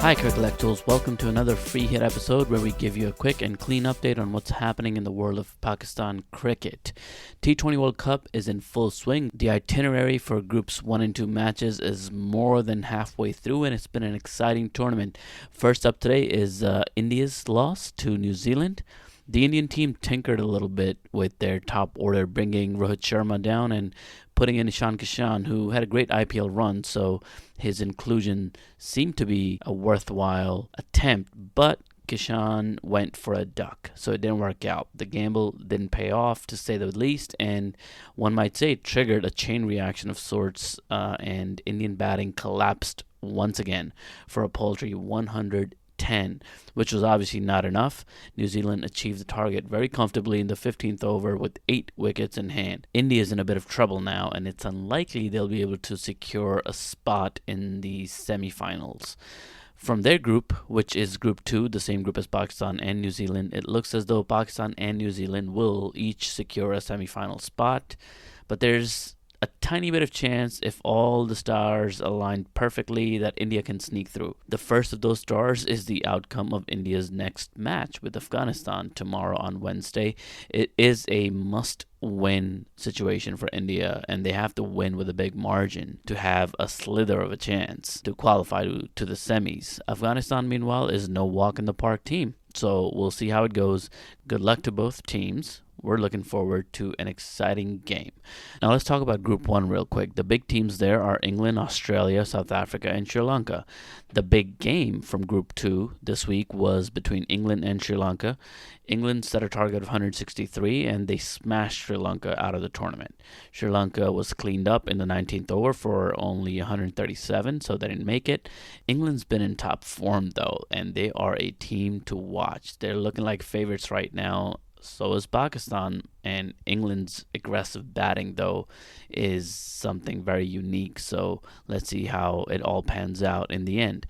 Hi Crickellectuals, welcome to another free hit episode where we give you a quick and clean update on what's happening in the world of Pakistan cricket. T20 World Cup is in full swing. The itinerary for groups 1 and 2 matches is more than halfway through and it's been an exciting tournament. First up today is India's loss to New Zealand. The Indian team tinkered a little bit with their top order, bringing Rohit Sharma down and putting in Ishan Kishan, who had a great IPL run, so his inclusion seemed to be a worthwhile attempt, but Kishan went for a duck, so it didn't work out. The gamble didn't pay off, to say the least, and one might say it triggered a chain reaction of sorts, and Indian batting collapsed once again for a paltry 110, which was obviously not enough. New Zealand achieved the target very comfortably in the 15th over with 8 wickets in hand. India is in a bit of trouble now, and it's unlikely they'll be able to secure a spot in the semi-finals. From their group, which is Group 2, the same group as Pakistan and New Zealand, it looks as though Pakistan and New Zealand will each secure a semi-final spot, but there's a tiny bit of chance, if all the stars align perfectly, that India can sneak through. The first of those stars is the outcome of India's next match with Afghanistan tomorrow on Wednesday. It is a must-win situation for India, and they have to win with a big margin to have a slither of a chance to qualify to the semis. Afghanistan, meanwhile, is no walk-in-the-park team, so we'll see how it goes. Good luck to both teams. We're looking forward to an exciting game. Now let's talk about Group 1 real quick. The big teams there are England, Australia, South Africa, and Sri Lanka. The big game from Group 2 this week was between England and Sri Lanka. England set a target of 163 and they smashed Sri Lanka out of the tournament. Sri Lanka was cleaned up in the 19th over for only 137, so they didn't make it. England's been in top form though, and they are a team to watch. They're looking like favorites right now. So is Pakistan, and England's aggressive batting, though, is something very unique. So let's see how it all pans out in the end.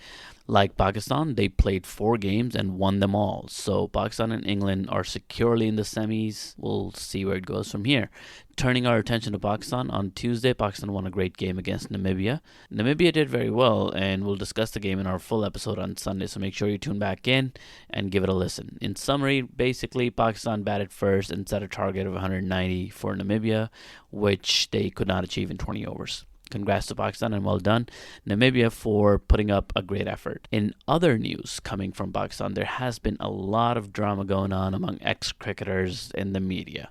Like Pakistan, they played 4 games and won them all. So Pakistan and England are securely in the semis. We'll see where it goes from here. Turning our attention to Pakistan, on Tuesday, Pakistan won a great game against Namibia. Namibia did very well, and we'll discuss the game in our full episode on Sunday, so make sure you tune back in and give it a listen. In summary, basically, Pakistan batted first and set a target of 190 for Namibia, which they could not achieve in 20 overs. Congrats to Pakistan and well done, Namibia, for putting up a great effort. In other news coming from Pakistan, there has been a lot of drama going on among ex-cricketers in the media,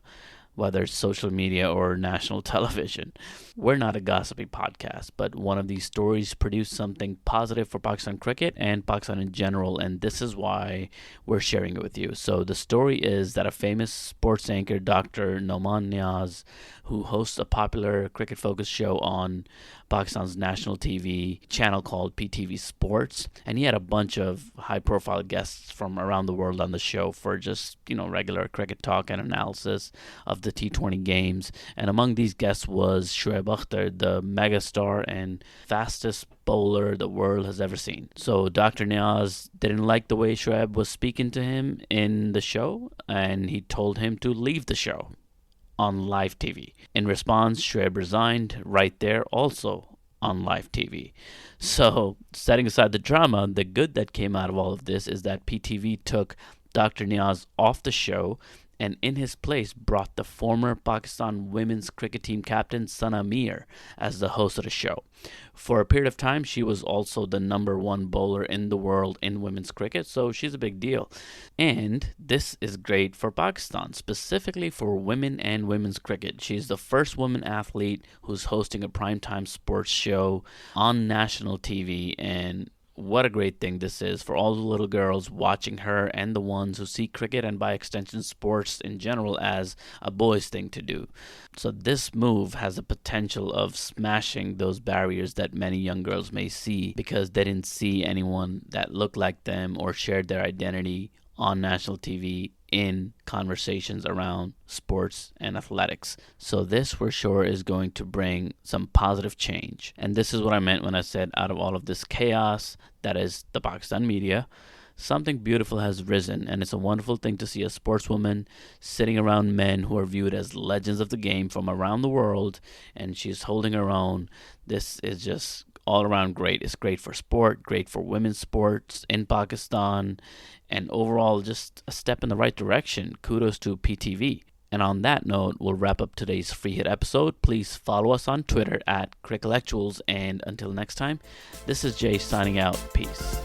whether it's social media or national television. We're not a gossipy podcast, but one of these stories produced something positive for Pakistan cricket and Pakistan in general, and this is why we're sharing it with you. So the story is that a famous sports anchor, Dr. No.1 who hosts a popular cricket-focused show on Pakistan's national TV channel called PTV Sports, and he had a bunch of high-profile guests from around the world on the show for just, regular cricket talk and analysis of the T20 games. And among these guests was Shoaib Akhtar, the megastar and fastest bowler the world has ever seen. So Dr. Niaz didn't like the way Shoaib was speaking to him in the show, and he told him to leave the show on live TV. In response, Shoaib resigned right there, also on live TV. So, setting aside the drama, the good that came out of all of this is that PTV took Dr. Niaz off the show and in his place brought the former Pakistan women's cricket team captain Sana Mir as the host of the show. For a period of time, she was also the #1 bowler in the world in women's cricket, so she's a big deal. And this is great for Pakistan, specifically for women and women's cricket. She's the first woman athlete who's hosting a primetime sports show on national TV, and what a great thing this is for all the little girls watching her and the ones who see cricket and by extension sports in general as a boy's thing to do. So this move has the potential of smashing those barriers that many young girls may see because they didn't see anyone that looked like them or shared their identity on national TV in conversations around sports and athletics. So this for sure is going to bring some positive change. And this is what I meant when I said out of all of this chaos that is the Pakistan media, something beautiful has risen, and it's a wonderful thing to see a sportswoman sitting around men who are viewed as legends of the game from around the world, and she's holding her own. This is just all around great. It's great for sport, great for women's sports in Pakistan, and overall just a step in the right direction. Kudos to PTV. And on that note, we'll wrap up today's free hit episode. Please follow us on Twitter at Crickellectuals. And until next time, this is Jay signing out. Peace.